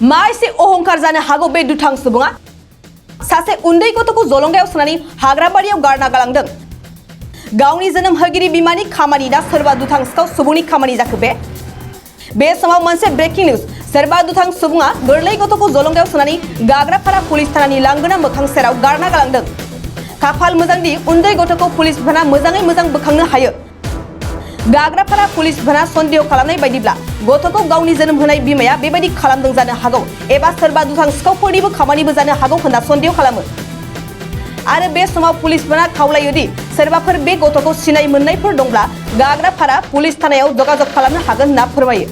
मा एसे अहंकार जानो हागौ बे दुथां सुबुङा सासे उन्दै गथ'खौ जलंगायाव सोनानै हाग्राबारियाव गारना गालांदों। गावनि जोनोम होगिरि बिमानि खामानि ना सोरबा दुथां सिखाव सुबुंनि खामानि जाखो बे समाव मोनसे ब्रेकिं निउज। सोरबा दुथां सुबुङा गोरलै गथ'खौ जलंगायाव सोनानै गाग्रापारा पुलिस थानानि लांगोना मोखां सेराव गारना गालांदों। खाफाल मोजांदि उन्दै गथ'खौ पुलिस बिफाना मोजाङै मोजां बोखांनो हायो। गाग्रापारा पुलिस बिफाना सन्देह खालामनाय बायदिब्ला गथ'खौ गावनि जोनोम होनाय बिमाया बेबायदि खालामदों जानो हागौ एबा सोरबा दुथां सिखावफोरनिबो खामानिबो जानो हागौ होनना सन्देह खालामो। आरो बे समाव पुलिस बिफाना खावलायोदि सोरबाफोर बे गथ'खौ सिनाय मोननायफोर दंब्ला गाग्रापारा पुलिस थानायाव जगाजग खालामनो हागोन होनना फोरमायो।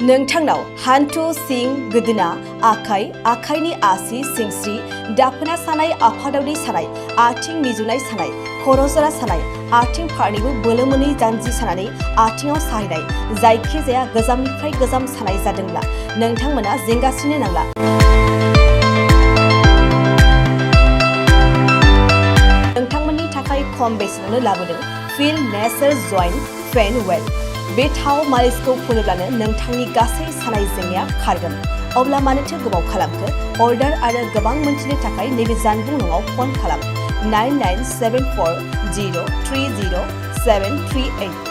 नोंथांनाव हान्थु सिं गोदोना आखाइनि आसि सिंस्रि दाफोना सानाय आफादावनि सानाय आथिं मिजुनाय सानाय खर' जरा सानाय आथिं फारनैबो बोलो मोनै जानजि सानानै आथिङाव साहैनाय जायखिजाया गोजामनिफ्राय गोजाम सानाय जादोंब्ला नोंथांमोना जिंगासिनो नांला। नोंथांमोननि थाखाय खम बेसेनावनो लाबोदों फिल नेचार जइन्ट पेन वेल। बे थाव मालिसखौ फुनोब्लानो नोंथांनि गासै सानाय जेंनाया खारगोन। अब्ला मानोथो गोबाव खालामखो? अर्डार आरो गोबां मोनथिनो थाखाय नैबे जानबुं नङाव फन खालाम 9974030738।